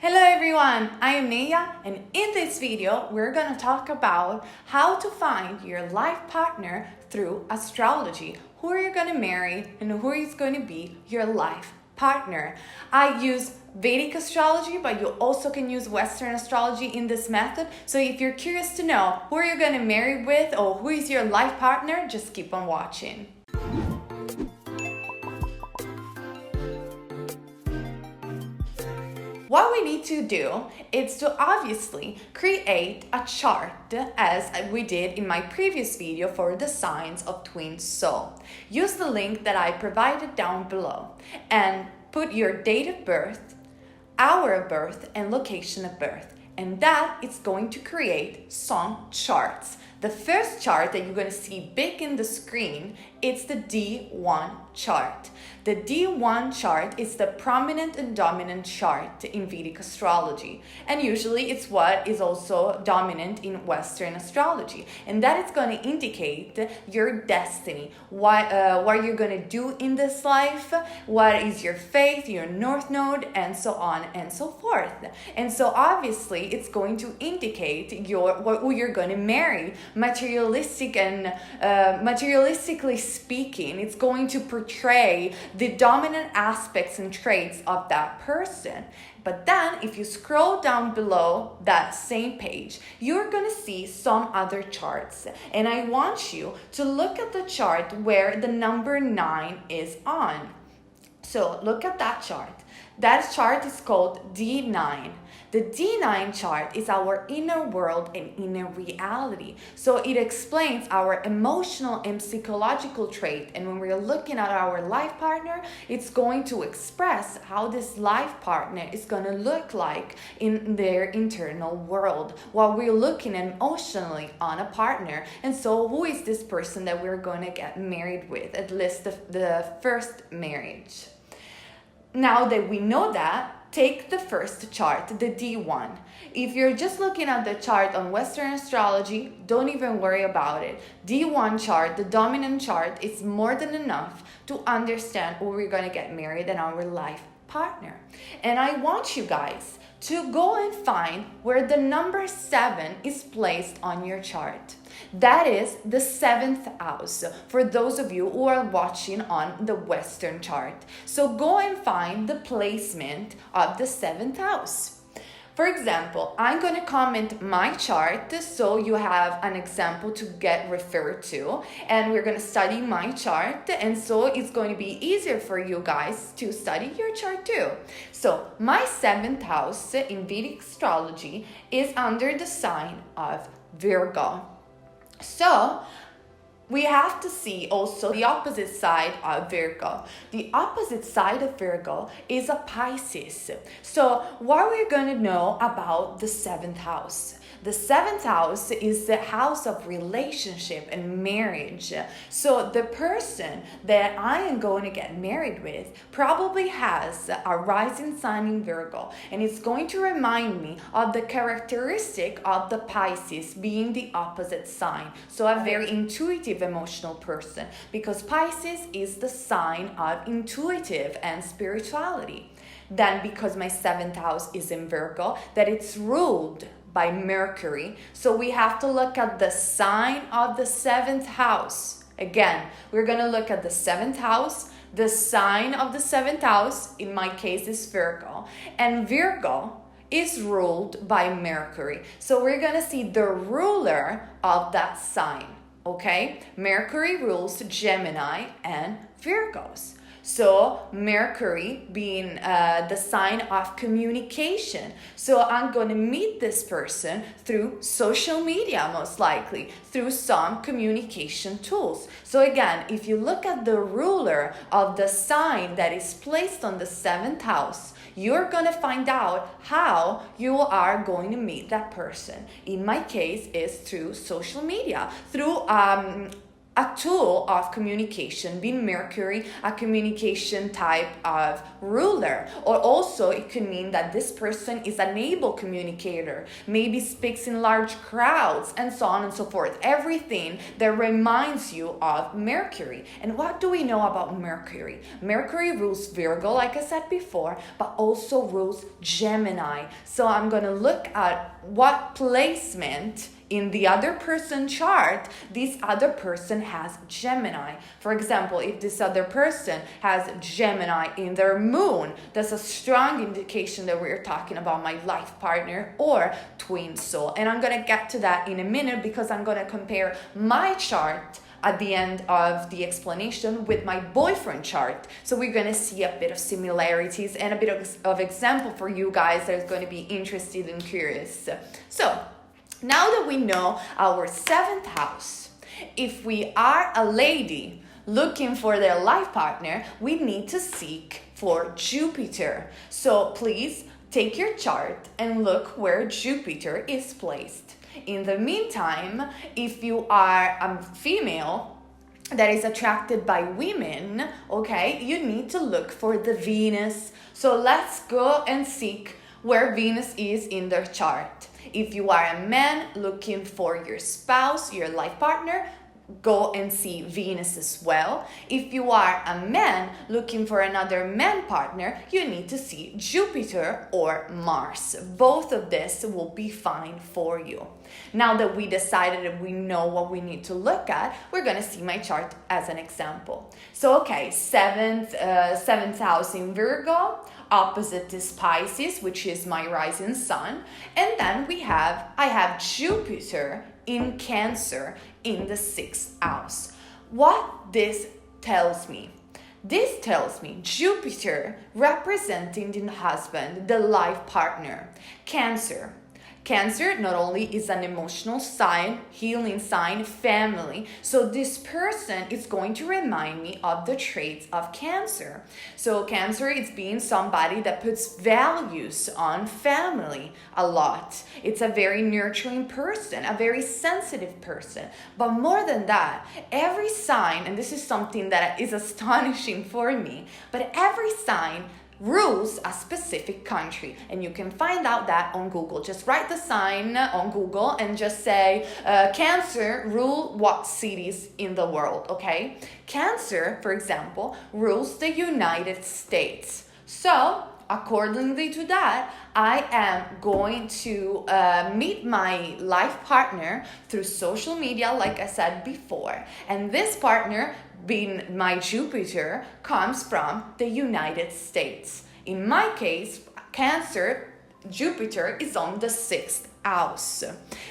Hello everyone, I am Neyah, and in this video we're going to talk about how to find your life partner through astrology. Who are you going to marry and who is going to be your life partner. I use Vedic astrology, but you also can use Western astrology in this method. So if you're curious to know who are you going to marry with or who is your life partner, just keep on watching. What we need to do is to obviously create a chart as we did in my previous video for the signs of twin soul. Use the link that I provided down below and put your date of birth, hour of birth, and location of birth. And that is going to create some charts. The first chart that you're going to see big in the screen, it's the D1 chart. The D1 chart is the prominent and dominant chart in Vedic astrology. And usually it's what is also dominant in Western astrology. And that is going to indicate your destiny, what you're going to do in this life, what is your faith, your north node, and so on and so forth. And so obviously it's going to indicate who you're going to marry. Materialistically speaking, it's going to portray the dominant aspects and traits of that person. But then if you scroll down below that same page, you're going to see some other charts. And I want you to look at the chart where the number 9 is on. So look at that chart. That chart is called D9. The D9 chart is our inner world and inner reality. So it explains our emotional and psychological trait. And when we're looking at our life partner, it's going to express how this life partner is going to look like in their internal world while we're looking emotionally on a partner. And so who is this person that we're going to get married with, at least the first marriage? Now that we know that, take the first chart, the D1. If you're just looking at the chart on Western astrology, don't even worry about it. D1 chart, the dominant chart, is more than enough to understand who we're going to get married and our life partner. And I want you guys to go and find where the number 7 is placed on your chart. That is the 7th house for those of you who are watching on the Western chart. So go and find the placement of the 7th house. For example, I'm going to comment my chart so you have an example to get referred to, and we're going to study my chart, and so it's going to be easier for you guys to study your chart too. So my 7th house in Vedic astrology is under the sign of Virgo. So we have to see also the opposite side of Virgo. The opposite side of Virgo is a Pisces. So what are we going to know about the 7th house? The 7th house is the house of relationship and marriage. So the person that I am going to get married with probably has a rising sign in Virgo. And it's going to remind me of the characteristic of the Pisces being the opposite sign. So a very intuitive, emotional person, because Pisces is the sign of intuitive and spirituality. Then because my 7th house is in Virgo, that it's ruled by Mercury. So we have to look at the sign of the 7th house. Again, we're going to look at the 7th house. The sign of the 7th house, in my case, is Virgo. And Virgo is ruled by Mercury. So we're going to see the ruler of that sign. Okay? Mercury rules Gemini and Virgos. So Mercury being the sign of communication. So I'm going to meet this person through social media, most likely, through some communication tools. So again, if you look at the ruler of the sign that is placed on the 7th house, you're going to find out how you are going to meet that person. In my case, is through social media, through a tool of communication, being Mercury a communication type of ruler. Or also it could mean that this person is an able communicator, maybe speaks in large crowds, and so on and so forth. Everything that reminds you of Mercury. And what do we know about Mercury? Mercury rules Virgo, like I said before, but also rules Gemini. So I'm going to look at what placement in the other person chart this other person has Gemini. For example, if this other person has Gemini in their moon, that's a strong indication that we're talking about my life partner or twin soul. And I'm going to get to that in a minute, because I'm going to compare my chart at the end of the explanation with my boyfriend chart. So we're going to see a bit of similarities and a bit of example for you guys that is going to be interested and curious. So now that we know our 7th house, if we are a lady looking for their life partner, we need to seek for Jupiter. So please take your chart and look where Jupiter is placed. In the meantime, if you are a female that is attracted by women, okay, you need to look for the Venus. So let's go and seek where Venus is in their chart. If you are a man looking for your spouse, your life partner, go and see Venus as well. If you are a man looking for another man partner, you need to see Jupiter or Mars. Both of this will be fine for you. Now that we decided that we know what we need to look at, we're going to see my chart as an example. So, okay, seventh house in Virgo, opposite is Pisces, which is my rising sun. And then I have Jupiter in Cancer in the 6th house. What this tells me? This tells me Jupiter representing the husband, the life partner. Cancer. Cancer not only is an emotional sign, healing sign, family. So this person is going to remind me of the traits of Cancer. So Cancer is being somebody that puts values on family a lot. It's a very nurturing person, a very sensitive person. But more than that, every sign, and this is something that is astonishing for me, but every sign rules a specific country, and you can find out that on Google. Just write the sign on Google and just say Cancer rule what cities in the world, okay? Cancer, for example, rules the United States. So accordingly to that, I am going to meet my life partner through social media, like I said before, and this partner, being my Jupiter, comes from the United States. In my case, Cancer, Jupiter is on the 6th house.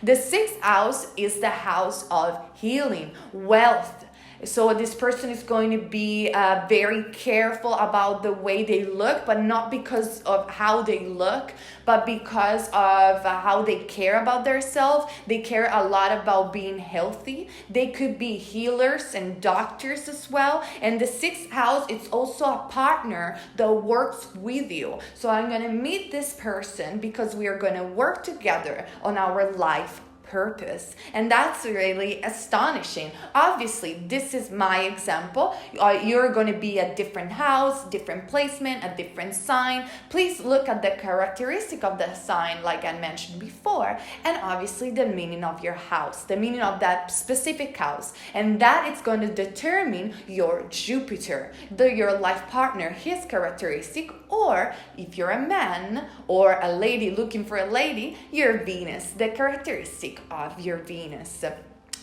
The 6th house is the house of healing, wealth. So this person is going to be very careful about the way they look, but not because of how they look, but because of how they care about themselves. They care a lot about being healthy. They could be healers and doctors as well. And the 6th house, it's also a partner that works with you. So I'm going to meet this person because we are going to work together on our life purpose, and that's really astonishing. Obviously, this is my example. You're going to be a different house, different placement, a different sign. Please look at the characteristic of the sign, like I mentioned before, and obviously the meaning of your house, the meaning of that specific house, and that is going to determine your Jupiter, your life partner, his characteristic, or if you're a man or a lady looking for a lady, your Venus, the characteristic of your Venus.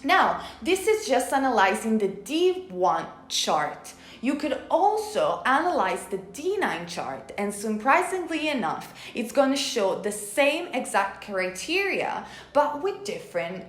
Now, this is just analyzing the D1 chart. You could also analyze the D9 chart, and surprisingly enough, it's going to show the same exact criteria, but with different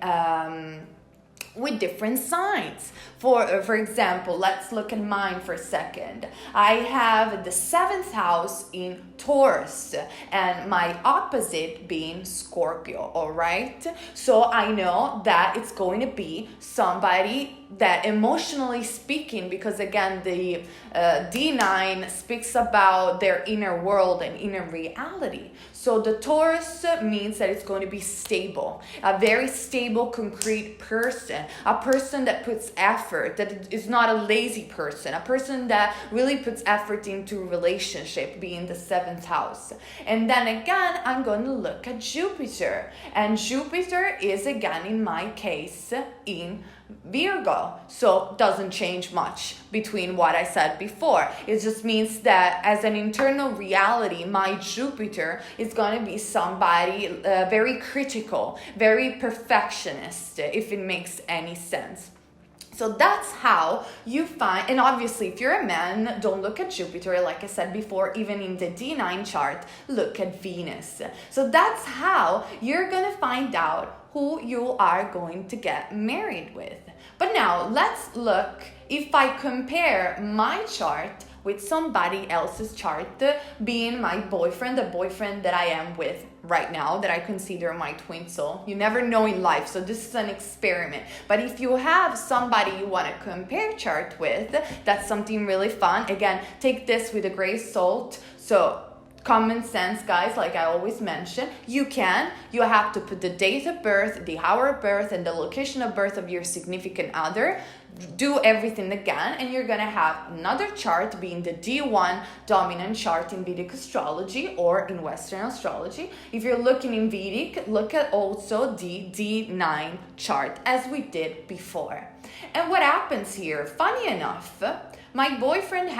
signs. For example, let's look at mine for a second. I have the 7th house in Taurus and my opposite being Scorpio, all right? So I know that it's going to be somebody that emotionally speaking, because again, the D9 speaks about their inner world and inner reality. So the Taurus means that it's going to be stable, a very stable, concrete person, a person that puts effort, that is not a lazy person, a person that really puts effort into relationship, being the 7th house. And then again, I'm going to look at Jupiter. And Jupiter is again, in my case, in Virgo. So doesn't change much between what I said before. It just means that as an internal reality, my Jupiter is going to be somebody very critical, very perfectionist, if it makes any sense. So that's how you find, and obviously if you're a man, don't look at Jupiter, like I said before, even in the D9 chart, look at Venus. So that's how you're going to find out who you are going to get married with. But now let's look, if I compare my chart with somebody else's chart, being my boyfriend, the boyfriend that I am with right now, that I consider my twin soul. You never know in life, so this is an experiment. But if you have somebody you want to compare chart with, that's something really fun. Again, take this with a grain of salt. So common sense, guys, like I always mention, you have to put the date of birth, the hour of birth, and the location of birth of your significant other. Do everything again, and you're gonna have another chart, being the D1 dominant chart in Vedic astrology or in Western astrology. If you're looking in Vedic, look at also the D9 chart, as we did before. And what happens here, funny enough, my boyfriend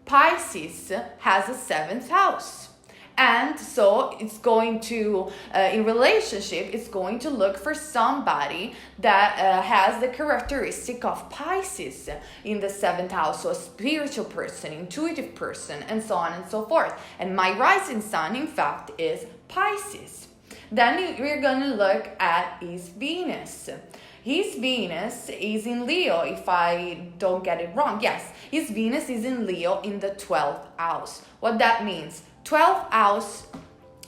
Pisces has a 7th house. And so it's going to, in relationship, it's going to look for somebody that has the characteristic of Pisces in the 7th house. So a spiritual person, intuitive person, and so on and so forth. And my rising sign, in fact, is Pisces. Then we're going to look at his Venus. His Venus is in Leo, if I don't get it wrong. Yes, his Venus is in Leo in the 12th house. What that means? 12th house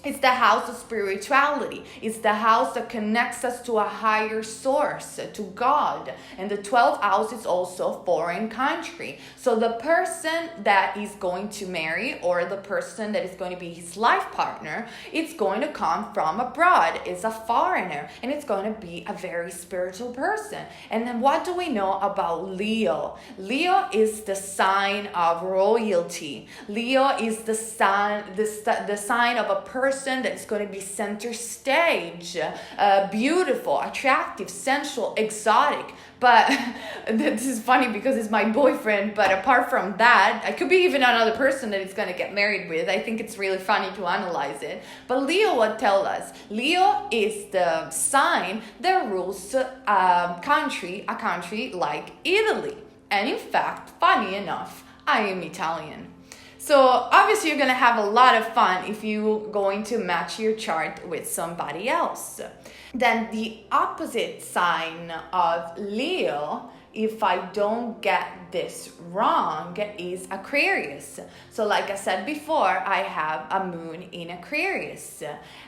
is the house of spirituality. It's the house that connects us to a higher source, to God. And the 12th house is also foreign country. So the person that he's going to marry, or the person that is going to be his life partner, it's going to come from abroad. It's a foreigner, and it's going to be a very spiritual person. And then what do we know about Leo? Leo is the sign of royalty. Leo is the sign of a person that is going to be center stage, beautiful, attractive, sensual, exotic. But this is funny because it's my boyfriend, but apart from that, I could be even another person that it's going to get married with. I think it's really funny to analyze it. But Leo, what tells us? Leo is the sign that rules a country like Italy. And in fact, funny enough, I am Italian. So obviously you're going to have a lot of fun if you're going to match your chart with somebody else. Then the opposite sign of Leo, if I don't get this wrong, is Aquarius. So like I said before, I have a moon in Aquarius.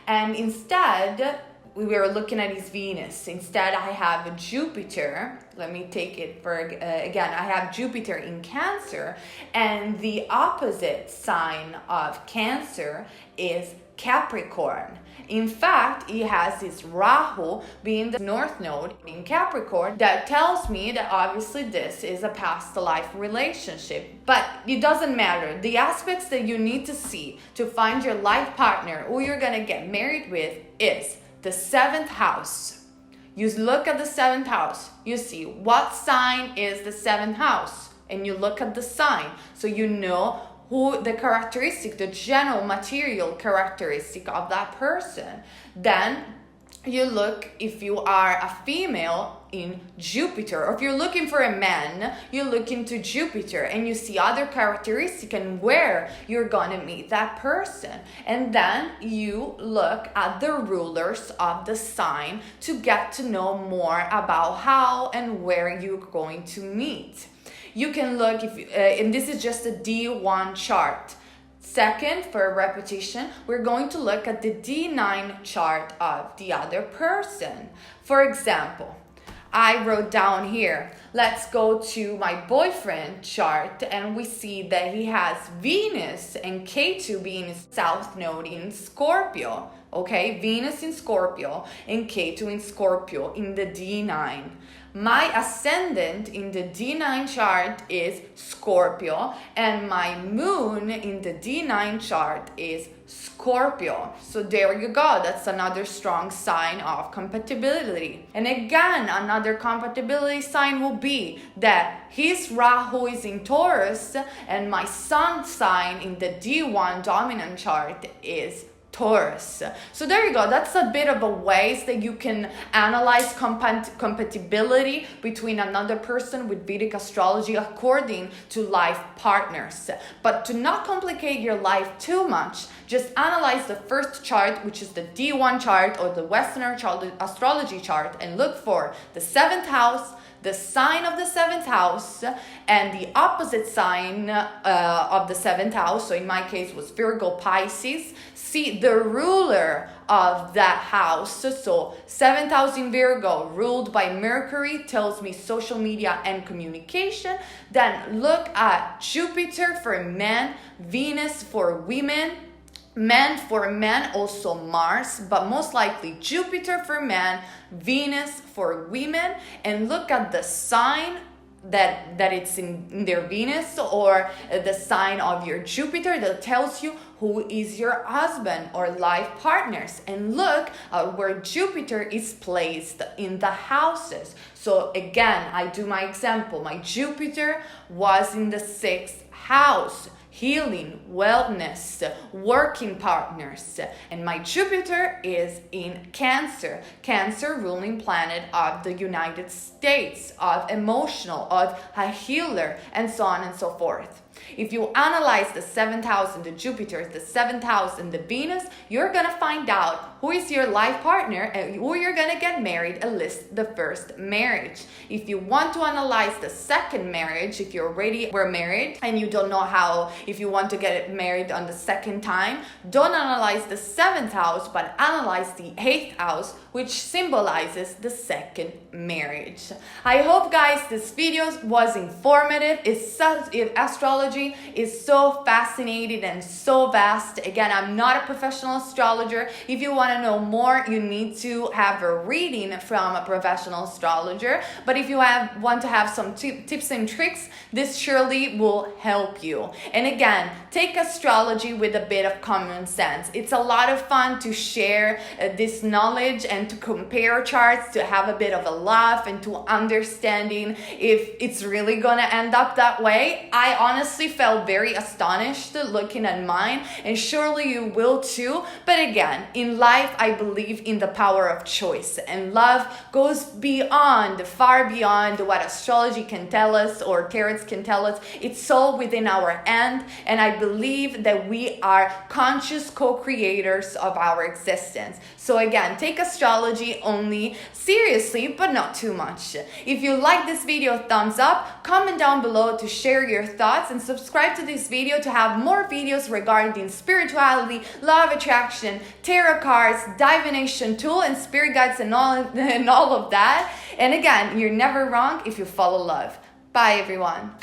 And instead, we were looking at his Venus. Instead, I have Jupiter. Let me take it for again. I have Jupiter in Cancer, and the opposite sign of Cancer is Capricorn. In fact, he has his Rahu being the North Node in Capricorn. That tells me that obviously this is a past life relationship. But it doesn't matter. The aspects that you need to see to find your life partner, who you're gonna get married with, is the 7th house. You look at the 7th house, you see what sign is the 7th house, and you look at the sign, so you know who the characteristic, the general material characteristic of that person. Then you look, if you are a female, in Jupiter, or if you're looking for a man, you look into Jupiter and you see other characteristics and where you're gonna meet that person. And then you look at the rulers of the sign to get to know more about how and where you're going to meet. You can look, and this is just a D1 chart. Second, for repetition, we're going to look at the D9 chart of the other person. For example, I wrote down here, let's go to my boyfriend chart, and we see that he has Venus and Ketu being his south node in Scorpio. Okay, Venus in Scorpio and Ketu in Scorpio in the D9. My ascendant in the D9 chart is Scorpio, and my moon in the D9 chart is Scorpio. So there you go. That's another strong sign of compatibility. And again, another compatibility sign will be that his Rahu is in Taurus, and my sun sign in the D1 dominant chart is Taurus. So there you go. That's a bit of a ways that you can analyze compatibility between another person with Vedic astrology according to life partners. But to not complicate your life too much, just analyze the first chart, which is the D1 chart or the Western astrology chart, and look for the 7th house, the sign of the 7th house, and the opposite sign of the 7th house. So in my case was Virgo Pisces. See the ruler of that house. So 7th house in Virgo, ruled by Mercury, tells me social media and communication. Then look at Jupiter for men, Venus for women, men for men, also Mars, but most likely Jupiter for men, Venus for women, and look at the sign that it's in their Venus, or the sign of your Jupiter that tells you who is your husband or life partners, and look at where Jupiter is placed in the houses. So again, I do my example. My Jupiter was in the 6th house, healing, wellness, working partners. And my Jupiter is in Cancer. Cancer, ruling planet of the United States, of emotional, of a healer, and so on and so forth. If you analyze the 7th house and the Jupiter, the 7th house and the Venus, you're going to find out who is your life partner and who you're going to get married, and list the first marriage. If you want to analyze the second marriage, if you already were married and you don't know how, if you want to get married on the second time, don't analyze the 7th house, but analyze the 8th house, which symbolizes the second marriage. I hope, guys, this video was informative. Astrology is so fascinating and so vast. Again, I'm not a professional astrologer. If you want to know more, you need to have a reading from a professional astrologer. But if you want to have some tips and tricks, this surely will help you. And again, take astrology with a bit of common sense. It's a lot of fun to share this knowledge and to compare charts, to have a bit of a laugh and to understanding if it's really gonna end up that way. I honestly felt very astonished looking at mine, and surely you will too. But again, in life, I believe in the power of choice, and love goes beyond, far beyond what astrology can tell us or tarots can tell us. It's all within our hand, and I believe that we are conscious co-creators of our existence. So again, take astrology only seriously, but not too much. If you like this video, thumbs up, comment down below to share your thoughts, and subscribe to this video to have more videos regarding spirituality, law of attraction, tarot cards, divination tool, and spirit guides, and all of that. And again, you're never wrong if you follow love. Bye, everyone.